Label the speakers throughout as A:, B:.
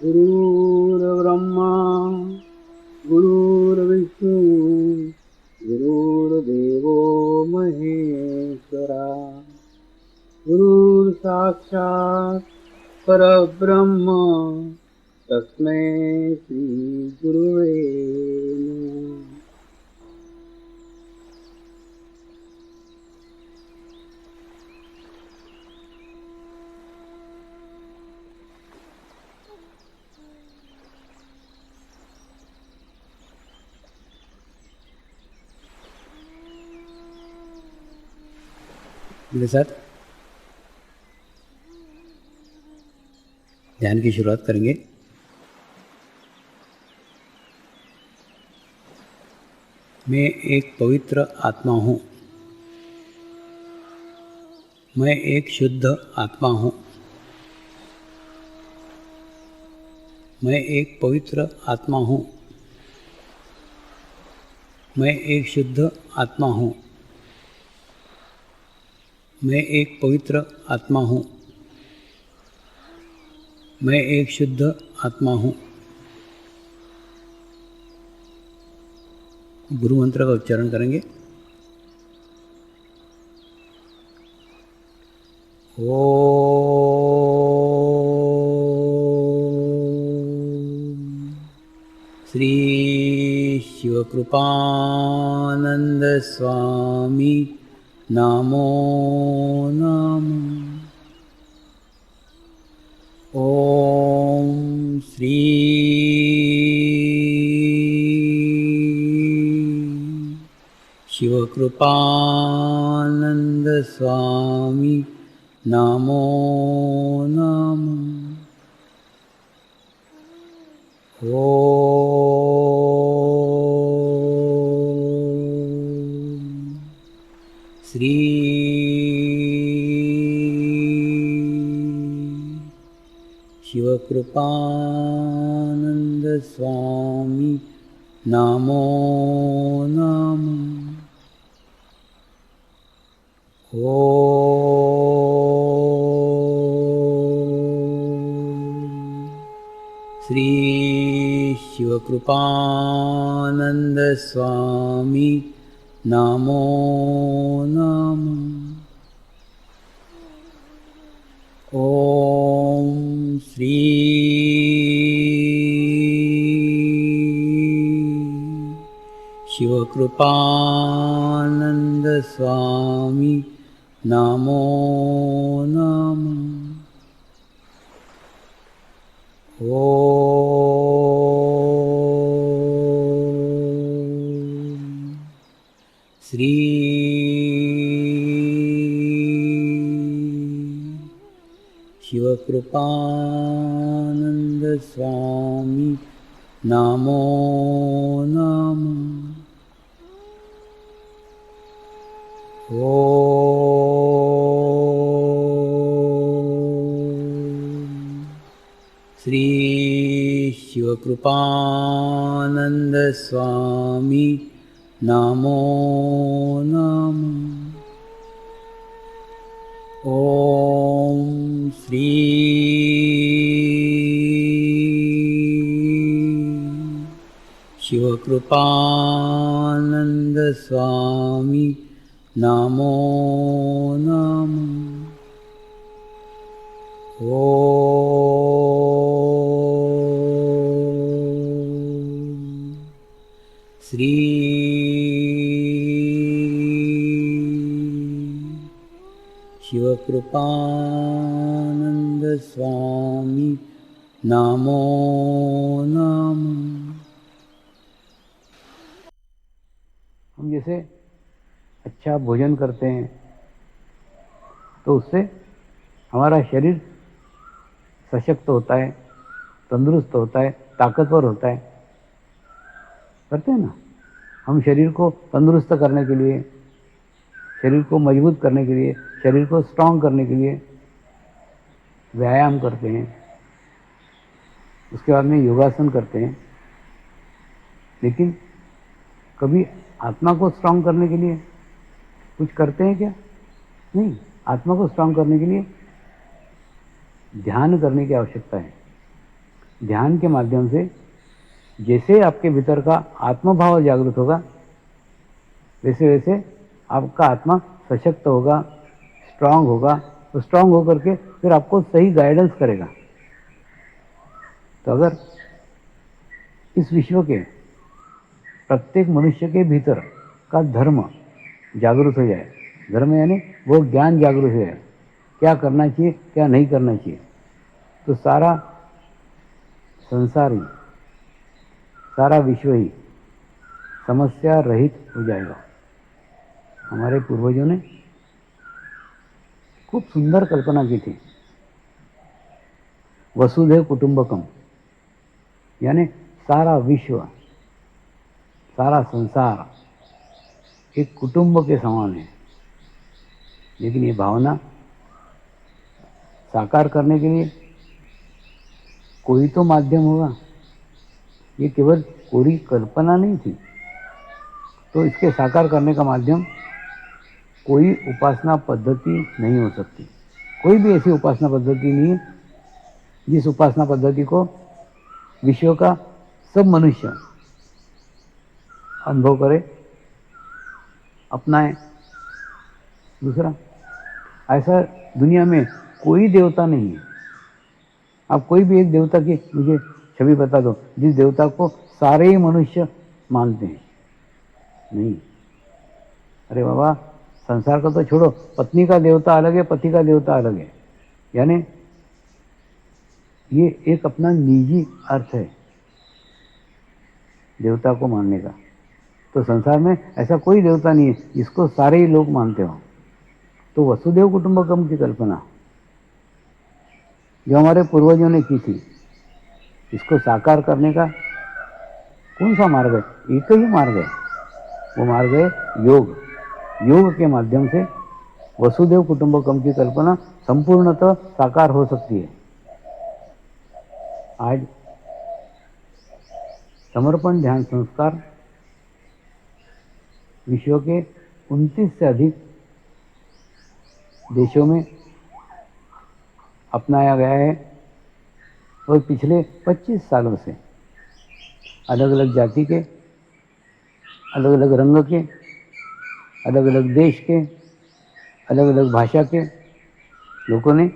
A: गुरुर्ब्रह्मा गुरुर्विष्णु गुरुर्देवो महेश्वरा गुरुर्साक्षात् परब्रह्म तस्मै श्री गुरुवे नमः। मेरे साथ ध्यान की शुरुआत करेंगे। मैं एक पवित्र आत्मा हूँ। मैं एक शुद्ध आत्मा हूँ। मैं एक पवित्र आत्मा हूँ। मैं एक शुद्ध आत्मा हूँ। मैं एक पवित्र आत्मा हूँ। मैं एक शुद्ध आत्मा हूँ। गुरु मंत्र का उच्चारण करेंगे। ओम श्री शिवकृपानंद स्वामी नमो नमः। ओम श्री शिवकृपानंद स्वामी नमो नमः। ओम श्री शिवकृपानंद स्वामी नमो नमः। ओम श्री शिवकृपानंद स्वामी नमो नमः। ओम श्री शिवकृपानंद स्वामी नमो नमः। ओम श्री शिवकृपानंद स्वामी नमो नमः। ओम श्री शिवकृपानंद स्वामी नमो नमः। ओम श्री शिवकृपानंद स्वामी नमो नमः। ओम श्री शिवकृपानंद स्वामी नमो नमः। हम जैसे अच्छा भोजन करते हैं तो उससे हमारा शरीर सशक्त होता है, तंदुरुस्त होता है, ताकतवर होता है। करते हैं ना। हम शरीर को तंदुरुस्त करने के लिए, शरीर को मजबूत करने के लिए, शरीर को स्ट्रांग करने के लिए व्यायाम करते हैं। उसके बाद में योगासन करते हैं। लेकिन कभी आत्मा को स्ट्रांग करने के लिए कुछ करते हैं क्या? नहीं। आत्मा को स्ट्रांग करने के लिए ध्यान करने की आवश्यकता है। ध्यान के माध्यम से जैसे आपके भीतर का आत्मभाव जागृत होगा, वैसे वैसे आपका आत्मा सशक्त होगा, स्ट्रांग होगा। तो स्ट्रांग होकर के फिर आपको सही गाइडेंस करेगा। तो अगर इस विश्व के प्रत्येक मनुष्य के भीतर का धर्म जागृत हो जाए, धर्म यानी वो ज्ञान जागृत हो जाए, क्या करना चाहिए क्या नहीं करना चाहिए, तो सारा संसार ही, सारा विश्व ही समस्या रहित हो जाएगा। हमारे पूर्वजों ने खूब सुंदर कल्पना की थी, वसुधैव कुटुंबकम, यानी सारा विश्व, सारा संसार एक कुटुंब के समान है। लेकिन ये भावना साकार करने के लिए कोई तो माध्यम होगा, ये केवल पूरी कल्पना नहीं थी। तो इसके साकार करने का माध्यम कोई उपासना पद्धति नहीं हो सकती। कोई भी ऐसी उपासना पद्धति नहीं है जिस उपासना पद्धति को विश्व का सब मनुष्य अनुभव करे, अपनाए। दूसरा, ऐसा दुनिया में कोई देवता नहीं है। आप कोई भी एक देवता की मुझे छवि बता दो जिस देवता को सारे ही मनुष्य मानते हैं। नहीं। अरे बाबा, संसार का तो छोड़ो, पत्नी का देवता अलग है, पति का देवता अलग है। यानी ये एक अपना निजी अर्थ है देवता को मानने का। तो संसार में ऐसा कोई देवता नहीं है जिसको सारे ही लोग मानते हो। तो वसुधैव कुटुंबकम की कल्पना जो हमारे पूर्वजों ने की थी, इसको साकार करने का कौन सा मार्ग है? एक ही मार्ग है, वो मार्ग है योग। योग के माध्यम से वसुधैव कुटुंबकम की कल्पना संपूर्णतः साकार हो सकती है। आज समर्पण ध्यान संस्कार विश्व के 29 से अधिक देशों में अपनाया गया है और पिछले 25 सालों से अलग अलग जाति के, अलग अलग रंग के, अलग अलग देश के, अलग अलग भाषा के लोगों ने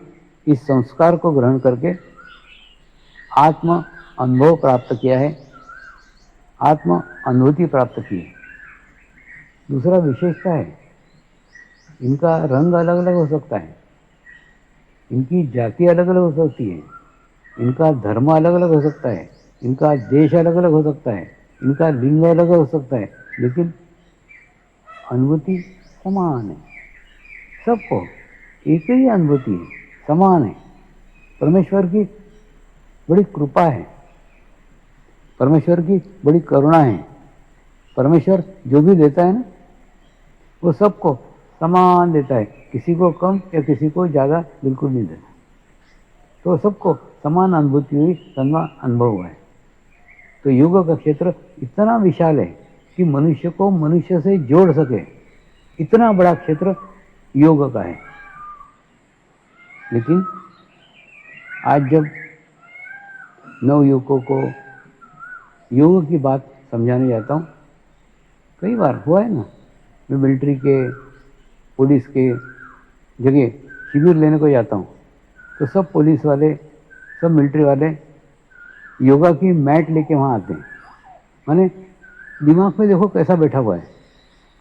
A: इस संस्कार को ग्रहण करके आत्म अनुभव प्राप्त किया है, आत्म अनुभूति प्राप्त की है। दूसरा विशेषता है, इनका रंग अलग अलग हो सकता है, इनकी जाति अलग अलग हो सकती है, इनका धर्म अलग अलग हो सकता है, इनका देश अलग अलग हो सकता है, इनका लिंग अलग हो सकता है, लेकिन अनुभूति समान है। सबको एक ही अनुभूति है, समान है। परमेश्वर की बड़ी कृपा है, परमेश्वर की बड़ी करुणा है। परमेश्वर जो भी देता है ना, वो सबको समान देता है, किसी को कम या किसी को ज़्यादा बिल्कुल नहीं देता। तो सबको समान अनुभूति हुई, समान अनुभव हुआ है। तो योग का क्षेत्र इतना विशाल है कि मनुष्य को मनुष्य से जोड़ सके, इतना बड़ा क्षेत्र योग का है। लेकिन आज जब नवयुवकों को योग की बात समझाने जाता हूँ, कई बार हुआ है ना, मैं मिलिट्री के, पुलिस के जगह शिविर लेने को जाता हूँ, तो सब पुलिस वाले, सब मिलिट्री वाले योगा की मैट लेके वहाँ आते हैं। माने दिमाग में देखो कैसा बैठा हुआ है,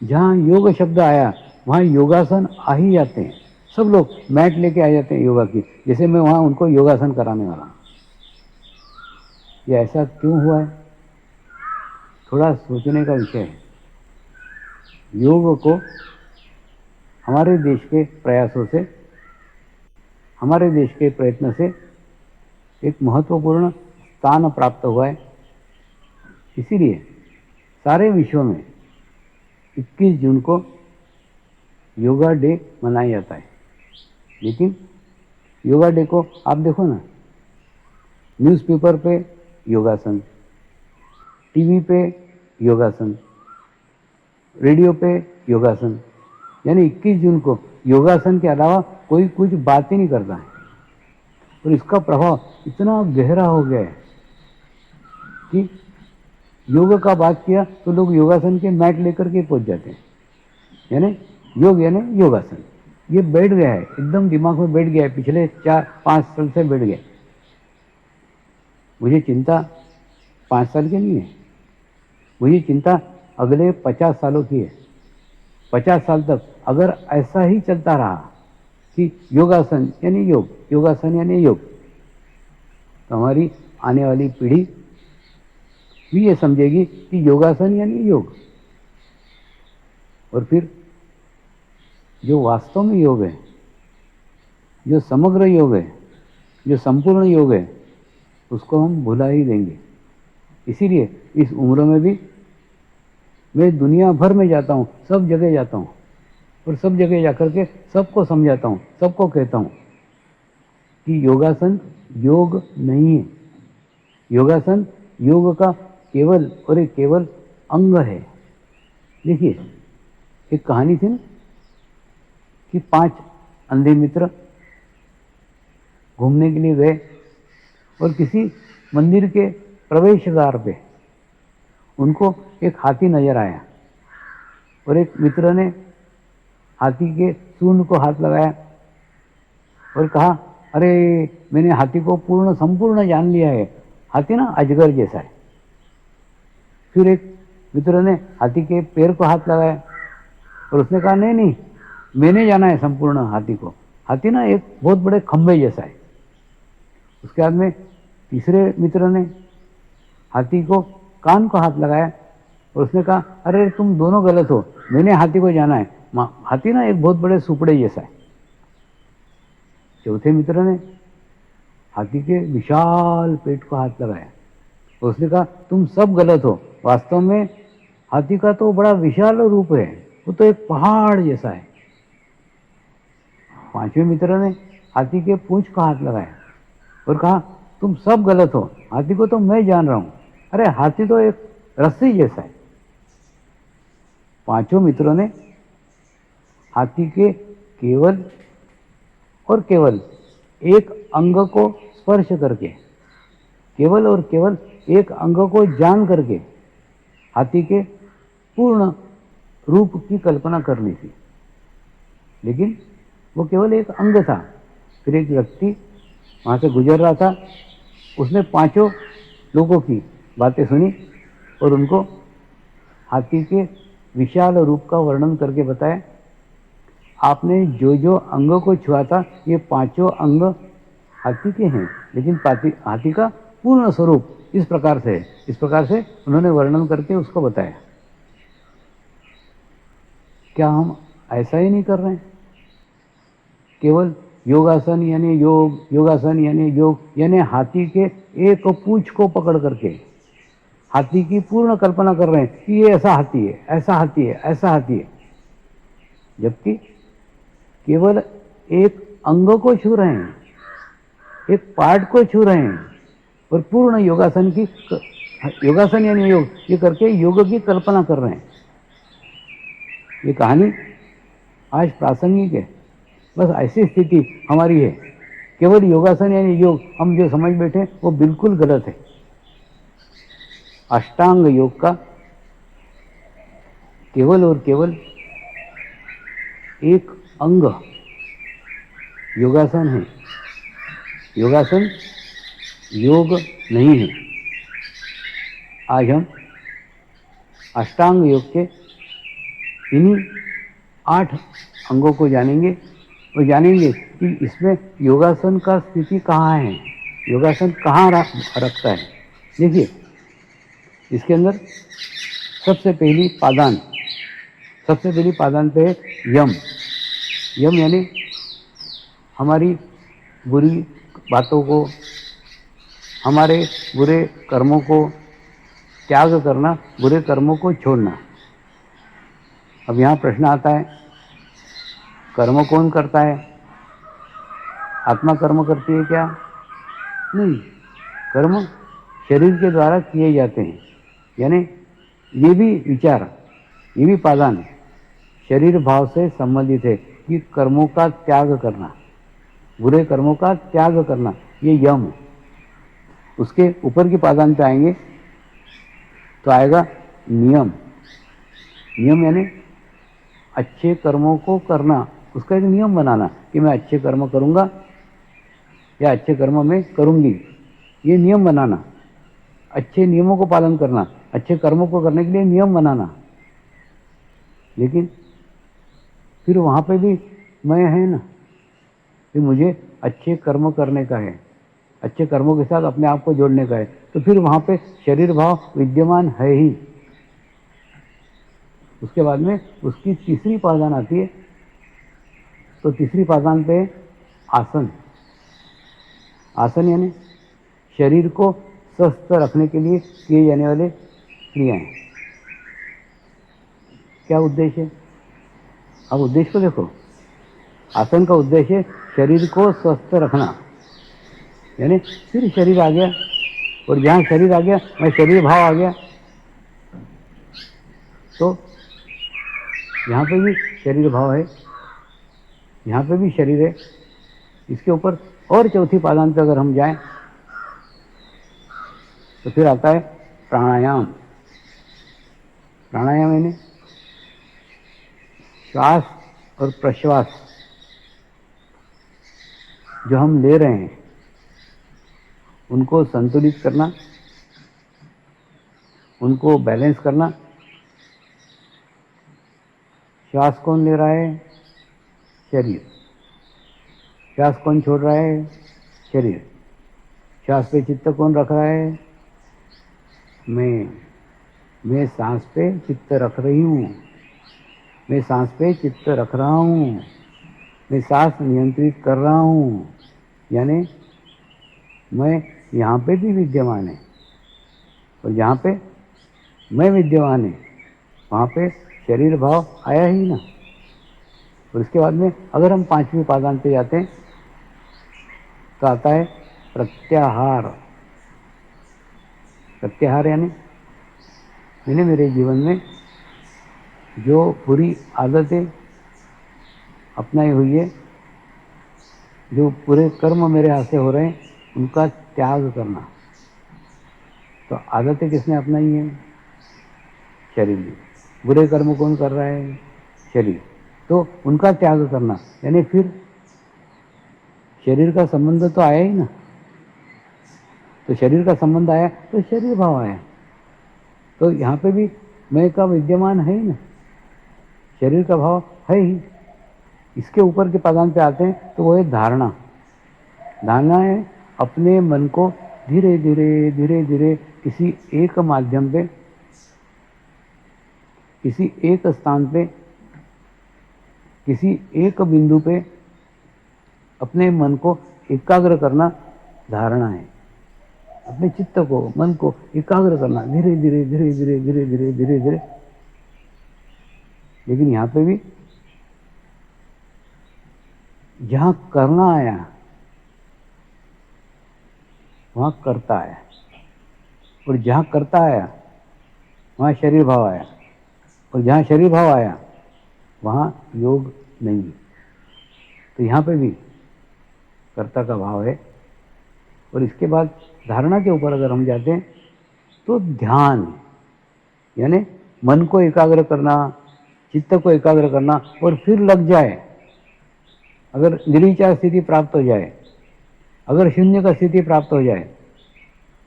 A: जहाँ योग शब्द आया वहाँ योगासन आ ही जाते हैं। सब लोग मैट लेके आ जाते हैं योगा की, जैसे मैं वहाँ उनको योगासन कराने वाला हूँ। ये ऐसा क्यों हुआ है? थोड़ा सोचने का विषय है। योग को हमारे देश के प्रयासों से, हमारे देश के प्रयत्न से एक महत्वपूर्ण स्थान प्राप्त हुआ है। इसीलिए सारे विश्व में 21 जून को योगा डे मनाया जाता है। लेकिन योगा डे को आप देखो ना, न्यूज़पेपर पे योगासन, टीवी पे योगासन, रेडियो पे योगासन, यानी 21 जून को योगासन के अलावा कोई कुछ बात ही नहीं करता है। और इसका प्रभाव इतना गहरा हो गया है कि योग का बात किया तो लोग योगासन के मैट लेकर के पहुंच जाते हैं, यानी योग यानी योगासन। ये बैठ गया है, एकदम दिमाग में बैठ गया है, पिछले 4-5 साल से बैठ गया। मुझे चिंता 5 साल की नहीं है, मुझे चिंता अगले 50 सालों की है। 50 साल तक अगर ऐसा ही चलता रहा कि योगासन यानी योग, योगासन यानी योग, तो हमारी आने वाली पीढ़ी भी ये समझेगी कि योगासन यानी योग। और फिर जो वास्तव में योग है, जो समग्र योग है, जो संपूर्ण योग है, उसको हम भुला ही देंगे। इसीलिए इस उम्र में भी मैं दुनिया भर में जाता हूँ, सब जगह जाता हूँ, और सब जगह जाकर के सबको समझाता हूँ, सबको कहता हूँ कि योगासन योग नहीं है। योगासन योग का केवल और एक केवल अंग है। देखिए, एक कहानी थी ना कि 5 अंधे मित्र घूमने के लिए गए और किसी मंदिर के प्रवेश द्वार पे उनको एक हाथी नजर आया, और एक मित्र ने हाथी के सूंड को हाथ लगाया और कहा, अरे मैंने हाथी को संपूर्ण जान लिया है, हाथी ना अजगर जैसा है। फिर एक मित्र ने हाथी के पैर को हाथ लगाया और उसने कहा, नहीं नहीं, मैंने जाना है संपूर्ण हाथी को, हाथी ना एक बहुत बड़े खंभे जैसा है। उसके बाद में तीसरे मित्र ने हाथी को कान को हाथ लगाया और उसने कहा, अरे तुम दोनों गलत हो, मैंने हाथी को जाना है, हाथी ना एक बहुत बड़े सुपड़े जैसा है। चौथे मित्र ने हाथी के विशाल पेट को हाथ लगाया और उसने कहा, तुम सब गलत हो, वास्तव में हाथी का तो बड़ा विशाल रूप है, वो तो एक पहाड़ जैसा है। पांचवें मित्र ने हाथी के पूंछ को हाथ लगाया और कहा, तुम सब गलत हो, हाथी को तो मैं जान रहा हूं, अरे हाथी तो एक रस्सी जैसा है। पांचों मित्रों ने हाथी के केवल और केवल एक अंग को स्पर्श करके, केवल और केवल एक अंग को जान करके हाथी के पूर्ण रूप की कल्पना करनी थी, लेकिन वो केवल एक अंग था। फिर एक व्यक्ति वहां से गुजर रहा था, उसने 5 लोगों की बातें सुनी और उनको हाथी के विशाल रूप का वर्णन करके बताया, आपने जो जो अंग को छुआ था, ये 5 अंग हाथी के हैं, लेकिन हाथी का पूर्ण स्वरूप इस प्रकार से है। इस प्रकार से उन्होंने वर्णन करके उसको बताया। क्या हम ऐसा ही नहीं कर रहे हैं? केवल योगासन यानी योग, योगासन यानी योग, यानी हाथी के एक पूंछ को पकड़ करके हाथी की पूर्ण कल्पना कर रहे हैं कि ये ऐसा हाथी है, ऐसा हाथी है, ऐसा हाथी है, जबकि केवल एक अंग को छू रहे हैं, एक पार्ट को छू रहे हैं, और पूर्ण योगासन यानी योग ये करके योग की कल्पना कर रहे हैं। ये कहानी आज प्रासंगिक है। बस ऐसी स्थिति हमारी है। केवल योगासन यानी योग हम जो समझ बैठे वो बिल्कुल गलत है। अष्टांग योग का केवल और केवल एक अंग योगासन है। योगासन योग नहीं है। आज हम अष्टांग योग के इन्हीं 8 अंगों को जानेंगे और जानेंगे कि इसमें योगासन का स्थिति कहाँ है, योगासन कहाँ रखता है। देखिए, इसके अंदर सबसे पहली पादान पे है यम। यम यानी हमारी बुरी बातों को, हमारे बुरे कर्मों को त्याग करना, बुरे कर्मों को छोड़ना। अब यहाँ प्रश्न आता है, कर्म कौन करता है? आत्मा कर्म करती है क्या? नहीं, कर्म शरीर के द्वारा किए जाते हैं। यानी ये भी विचार, ये भी पादान शरीर भाव से संबंधित है कि कर्मों का त्याग करना, बुरे कर्मों का त्याग करना, ये यम है। उसके ऊपर की पादान पे आएंगे तो आएगा नियम। नियम यानी अच्छे कर्मों को करना, उसका एक नियम बनाना कि मैं अच्छे कर्म करूंगा या अच्छे कर्म में करूंगी, ये नियम बनाना। अच्छे नियमों को पालन करना, अच्छे कर्मों को करने के लिए नियम बनाना। लेकिन फिर वहां पे भी मैं है ना कि मुझे अच्छे कर्म करने का है, अच्छे कर्मों के साथ अपने आप को जोड़ने का है, तो फिर वहां पे शरीर भाव विद्यमान है ही। उसके बाद में उसकी तीसरी पादान आती है। तो तीसरी पादान पे आसन। आसन यानी शरीर को स्वस्थ रखने के लिए किए जाने वाले क्रियाएं। क्या उद्देश्य है? अब उद्देश्य को देखो। आसन का उद्देश्य शरीर को स्वस्थ रखना, यानी फिर शरीर आ गया, और जहां शरीर आ गया वहां शरीर भाव आ गया, तो यहाँ पे भी शरीर भाव है, यहाँ पे भी शरीर है। इसके ऊपर और चौथी पादान पे अगर हम जाएं तो फिर आता है प्राणायाम। प्राणायाम यानी श्वास और प्रश्वास जो हम ले रहे हैं उनको संतुलित करना, उनको बैलेंस करना। श्वास कौन ले रहा है? शरीर। श्वास कौन छोड़ रहा है? शरीर। श्वास पे चित्त कौन रख रहा है? मैं सांस पे चित्त रख रही हूँ, मैं सांस पे चित्त रख रहा हूँ, मैं सांस नियंत्रित कर रहा हूँ, यानी मैं यहाँ पे भी विद्यमान है, और जहाँ पे मैं विद्यमान है वहाँ पे शरीर भाव आया ही ना। और इसके बाद में अगर हम पांचवी पादान पे जाते हैं तो आता है प्रत्याहार। प्रत्याहार यानी मैंने मेरे जीवन में जो बुरी आदतें अपनाई हुई है, जो पूरे कर्म मेरे हाथ से हो रहे हैं, उनका त्याग करना। तो आदतें किसने अपनाई है? शरीर ने। बुरे कर्म कौन कर रहा है? शरीर। तो उनका त्याग करना, यानी फिर शरीर का संबंध तो आया ही ना। तो शरीर का संबंध आया तो शरीर भाव आया, तो यहाँ पे भी मैं का विद्यमान है ही ना, शरीर का भाव है ही। इसके ऊपर के पादान पे आते हैं तो वो है धारणा। धारणा है अपने मन को धीरे धीरे धीरे धीरे किसी एक माध्यम पे, किसी एक स्थान पे, किसी एक बिंदु पे अपने मन को एकाग्र करना धारणा है। अपने चित्त को, मन को एकाग्र करना धीरे धीरे धीरे धीरे धीरे धीरे धीरे धीरे। लेकिन यहाँ पे भी जहां करना आया वहां करता आया, और जहां करता आया वहां शरीर भाव आया, और जहां शरीर भाव आया वहां योग नहीं। तो यहाँ पे भी कर्ता का भाव है। और इसके बाद धारणा के ऊपर अगर हम जाते हैं तो ध्यान, यानी मन को एकाग्र करना, चित्त को एकाग्र करना, और फिर लग जाए। अगर निर्विचार स्थिति प्राप्त हो जाए, अगर शून्य का स्थिति प्राप्त हो जाए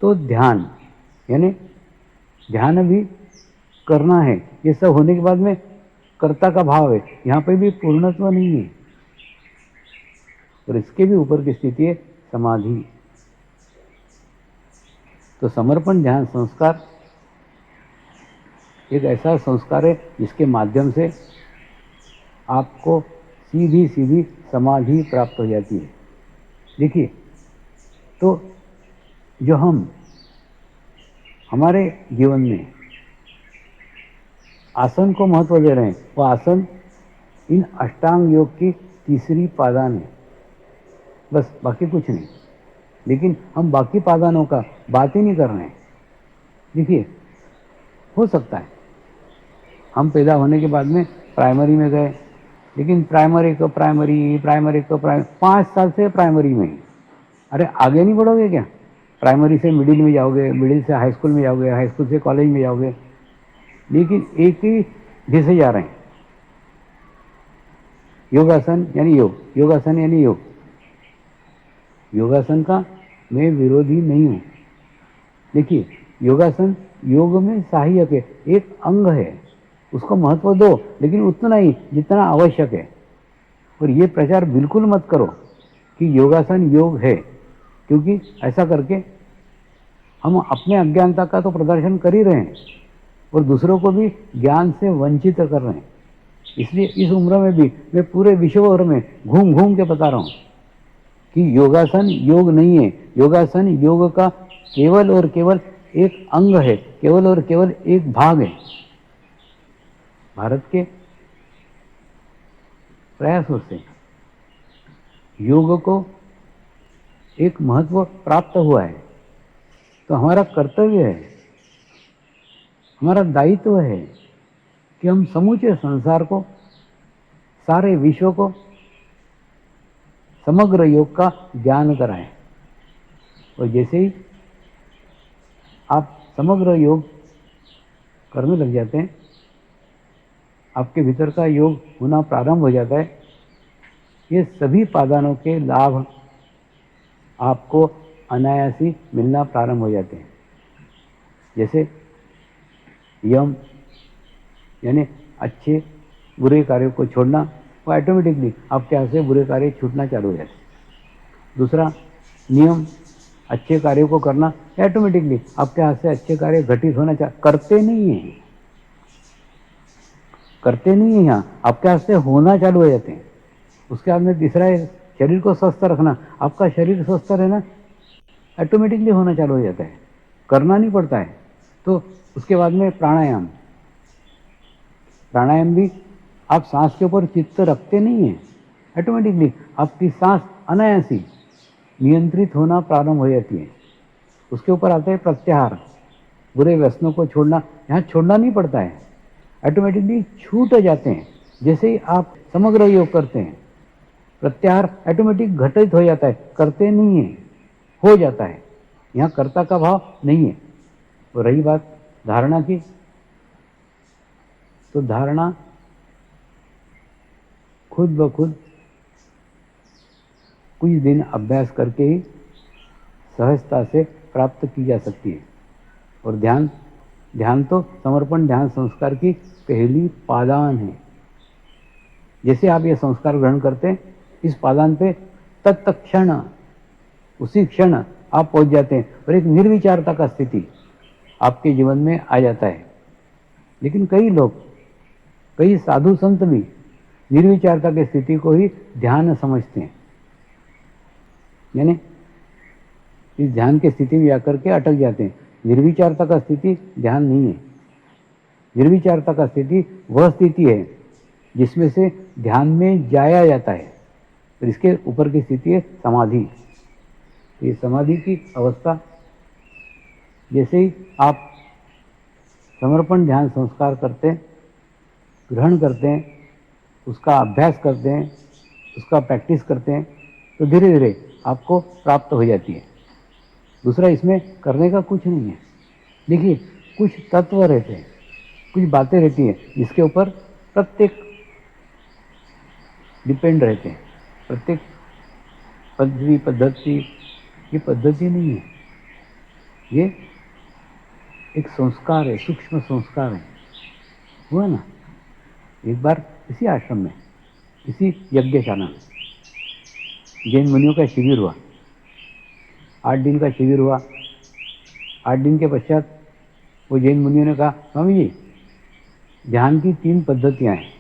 A: तो ध्यान, यानी ध्यान भी करना है। ये सब होने के बाद में कर्ता का भाव है, यहाँ पे भी पूर्णत्व नहीं है। और इसके भी ऊपर की स्थिति है समाधि। तो समर्पण ध्यान संस्कार एक ऐसा संस्कार है जिसके माध्यम से आपको सीधी सीधी समाधि प्राप्त हो जाती है। देखिए, तो जो हम हमारे जीवन में आसन को महत्व दे रहे हैं, वो आसन इन अष्टांग योग की तीसरी पादान है, बस, बाकी कुछ नहीं। लेकिन हम बाकी पादानों का बात ही नहीं कर रहे हैं। देखिए, हो सकता है हम पैदा होने के बाद में प्राइमरी में गए, लेकिन प्राइमरी 5 साल से प्राइमरी में ही। अरे आगे नहीं बढ़ोगे क्या? प्राइमरी से मिडिल में जाओगे, मिडिल से हाई स्कूल में जाओगे, हाई स्कूल से कॉलेज में जाओगे, लेकिन एक ही दिशा जा रहे हैं। योगासन यानी योग, योगासन यानी योग। योगासन का मैं विरोधी नहीं हूं। देखिए, योगासन योग में सहायक है, एक अंग है, उसको महत्व दो, लेकिन उतना ही जितना आवश्यक है। और ये प्रचार बिल्कुल मत करो कि योगासन योग है, क्योंकि ऐसा करके हम अपने अज्ञानता का तो प्रदर्शन कर ही रहे हैं और दूसरों को भी ज्ञान से वंचित कर रहे हैं। इसलिए इस उम्र में भी मैं पूरे विश्व भर में घूम घूम के बता रहा हूं कि योगासन योग नहीं है। योगासन योग का केवल और केवल एक अंग है, केवल और केवल एक भाग है। भारत के प्रयासों से योग को एक महत्व प्राप्त हुआ है, तो हमारा कर्तव्य है, हमारा दायित्व है कि हम समूचे संसार को, सारे विश्व को समग्र योग का ज्ञान कराएं। और जैसे ही आप समग्र योग करने लग जाते हैं, आपके भीतर का योग होना प्रारंभ हो जाता है, ये सभी पादानों के लाभ आपको अनायासी मिलना प्रारंभ हो जाते हैं। जैसे यम यानी अच्छे बुरे कार्यों को छोड़ना, वो ऑटोमेटिकली आपके हाथ से बुरे कार्य छूटना चालू हो जाते हैं। दूसरा नियम, अच्छे कार्यों को करना, ऑटोमेटिकली आपके हाथ से अच्छे कार्य घटित होना करते नहीं है, करते नहीं है, यहाँ आपके हाथ से होना चालू हो जाते हैं। उसके बाद में तीसरा है शरीर को स्वस्थ रखना। आपका शरीर स्वस्थ रहना ऑटोमेटिकली होना चालू हो जाता है, करना नहीं पड़ता है। तो उसके बाद में प्राणायाम, प्राणायाम भी आप सांस के ऊपर चित्त रखते नहीं हैं, ऑटोमेटिकली आपकी सांस अनायासी नियंत्रित होना प्रारंभ हो जाती है। उसके ऊपर आता है प्रत्याहार, बुरे व्यसनों को छोड़ना। यहाँ छोड़ना नहीं पड़ता है, ऑटोमेटिकली छूट जाते हैं। जैसे ही आप समग्र योग करते हैं, प्रत्याहार ऑटोमेटिक घटित हो जाता है, करते नहीं है, हो जाता है। यहाँ कर्ता का भाव नहीं है। और रही बात धारणा की, तो धारणा खुद ब खुद कुछ दिन अभ्यास करके ही सहजता से प्राप्त की जा सकती है। और ध्यान तो समर्पण ध्यान संस्कार की पहली पादान है। जैसे आप ये संस्कार ग्रहण करते हैं, इस पादान पे तत्क्षण, उसी क्षण आप पहुंच जाते हैं और एक निर्विचारता का स्थिति आपके जीवन में आ जाता है। लेकिन कई लोग, कई साधु संत भी निर्विचारता की स्थिति को ही ध्यान समझते हैं, यानी इस ध्यान की स्थिति में आकर के अटक जाते हैं। निर्विचारता का स्थिति ध्यान नहीं है। निर्विचारता का स्थिति वह स्थिति है जिसमें से ध्यान में जाया जाता है, और इसके ऊपर की स्थिति है समाधि। ये समाधि की अवस्था, जैसे ही आप समर्पण ध्यान संस्कार करते हैं, ग्रहण करते हैं, उसका अभ्यास करते हैं, उसका प्रैक्टिस करते हैं, तो धीरे धीरे आपको प्राप्त हो जाती है। दूसरा, इसमें करने का कुछ नहीं है। देखिए, कुछ तत्व रहते हैं, कुछ बातें रहती हैं जिसके ऊपर प्रत्येक डिपेंड रहते हैं। प्रत्येक पद्धति ये पद्धति नहीं है, ये एक संस्कार है, सूक्ष्म संस्कार है। हुआ ना, एक बार इसी आश्रम में, इसी यज्ञशाला में जैन मुनियों का शिविर हुआ। 8 दिन का शिविर हुआ। 8 दिन के पश्चात वो जैन मुनियों ने कहा, स्वामी जी, ध्यान की 3 पद्धतियाँ हैं।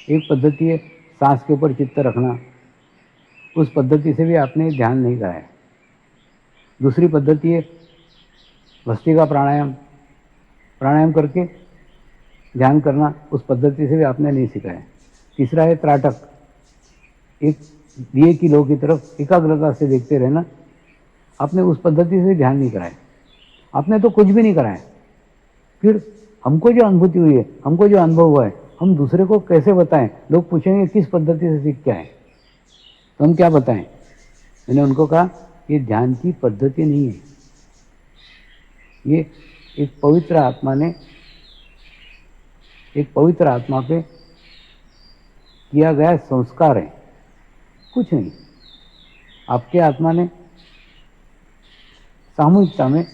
A: एक पद्धति है सांस के ऊपर चित्त रखना, उस पद्धति से भी आपने ध्यान नहीं कराया। दूसरी पद्धति है भस्त्रिका प्राणायाम, प्राणायाम करके ध्यान करना, उस पद्धति से भी आपने नहीं सिखाया। तीसरा है त्राटक, एक दिए की लो की तरफ एकाग्रता से देखते रहना, आपने उस पद्धति से ध्यान नहीं कराया। आपने तो कुछ भी नहीं कराया। फिर हमको जो अनुभूति हुई है, हमको जो अनुभव हुआ है, हम दूसरे को कैसे बताएं? लोग पूछेंगे किस पद्धति से सीख के आए, तो हम क्या बताएं? मैंने उनको कहा, ये ध्यान की पद्धति नहीं है, ये एक पवित्र आत्मा ने, एक पवित्र आत्मा पे किया गया संस्कार है, कुछ नहीं। आपके आत्मा ने सामूहिकता में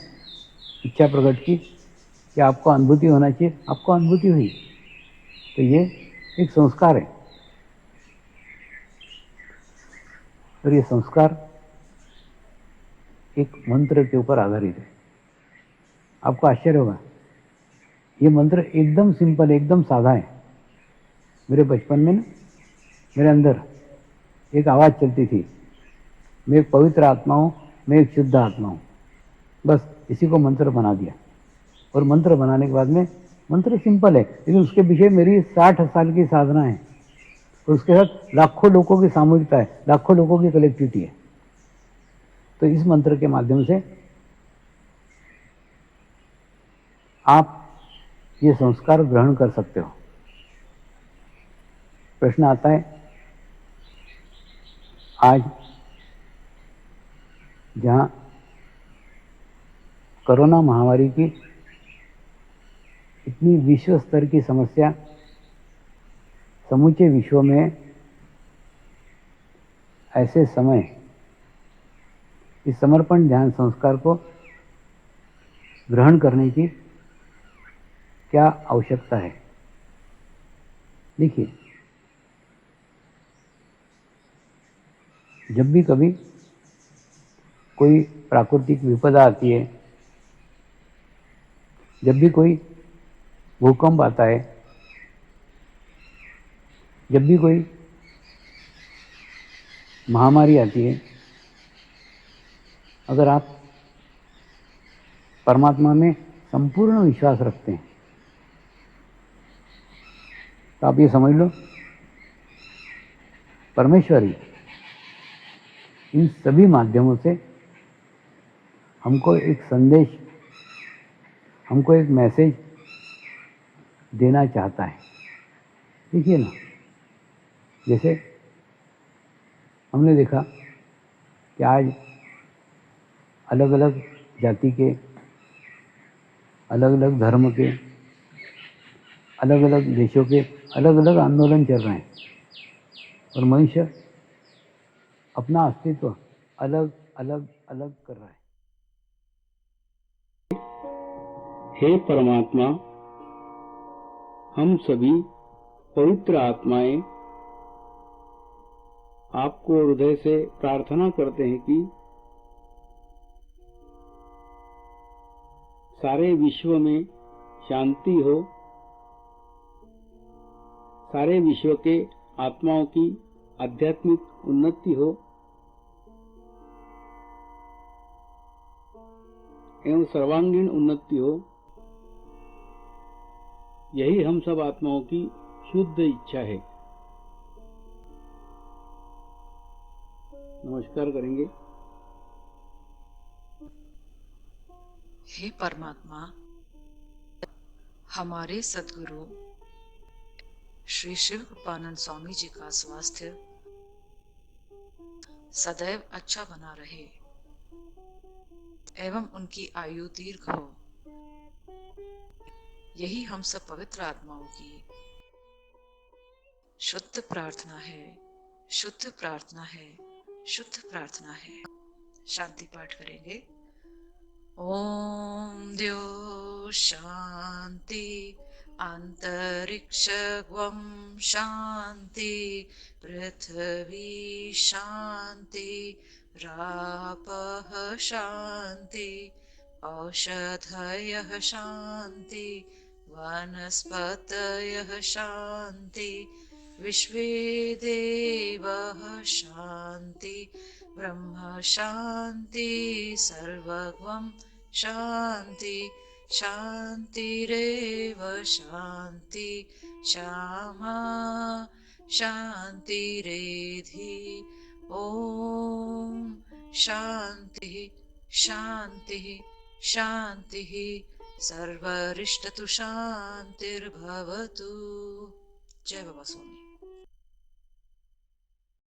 A: इच्छा प्रकट की कि आपको अनुभूति होना चाहिए, आपको अनुभूति हुई, तो ये एक संस्कार है। और ये संस्कार एक मंत्र के ऊपर आधारित है। आपको आश्चर्य होगा, ये मंत्र एकदम सिंपल, एकदम साधा है। मेरे बचपन में ना, मेरे अंदर एक आवाज़ चलती थी, मैं एक पवित्र आत्मा हूँ, मैं एक शुद्ध आत्मा हूँ। बस इसी को मंत्र बना दिया। और मंत्र बनाने के बाद में, मंत्र सिंपल है लेकिन उसके पीछे मेरी 60 साल की साधना है, और उसके साथ लाखों लोगों की सामूहिकता है, लाखों लोगों की कलेक्टिविटी है। तो इस मंत्र के माध्यम से आप ये संस्कार ग्रहण कर सकते हो। प्रश्न आता है, आज जहाँ कोरोना महामारी की इतनी विश्व स्तर की समस्या समूचे विश्व में, ऐसे समय इस समर्पण ध्यान संस्कार को ग्रहण करने की क्या आवश्यकता है। देखिए, जब भी कभी कोई प्राकृतिक विपदा आती है, जब भी कोई भूकंप आता है, जब भी कोई महामारी आती है, अगर आप परमात्मा में संपूर्ण विश्वास रखते हैं तो आप ये समझ लो, परमेश्वर ही इन सभी माध्यमों से हमको एक संदेश, हमको एक मैसेज देना चाहता है। देखिए ना, जैसे हमने देखा कि आज अलग अलग जाति के, अलग अलग धर्म के, अलग अलग देशों के अलग अलग आंदोलन चल रहे हैं, और मनुष्य अपना अस्तित्व अलग अलग अलग कर रहा है। हे परमात्मा, हम सभी पवित्र आत्माएं आपको हृदय से प्रार्थना करते हैं कि सारे विश्व में शांति हो, सारे विश्व के आत्माओं की आध्यात्मिक उन्नति हो एवं सर्वांगीण उन्नति हो। यही हम सब आत्माओं की शुद्ध इच्छा है। नमस्कार करेंगे।
B: हे परमात्मा, हमारे सद्गुरु श्री शिव कृपानंद स्वामी जी का स्वास्थ्य सदैव अच्छा बना रहे एवं उनकी आयु दीर्घ हो, यही हम सब पवित्र आत्माओं की शुद्ध प्रार्थना है, शुद्ध प्रार्थना है, शुद्ध प्रार्थना है। शांति पाठ करेंगे। ओम द्यो शांति, अंतरिक्षं शांति, पृथ्वी शांति, रापः शांति, औषधयः शांति, वनस्पतयः शांति, विश्वे देवः शांति, ब्रह्म शांति, सर्वगं शांति, शांतिरेव शांति, श्यामा शांतिरेधि। ओम शांति शांति शांति, सर्वरिष्टतु शांतिर्भवतु। जय बाबा स्वामी।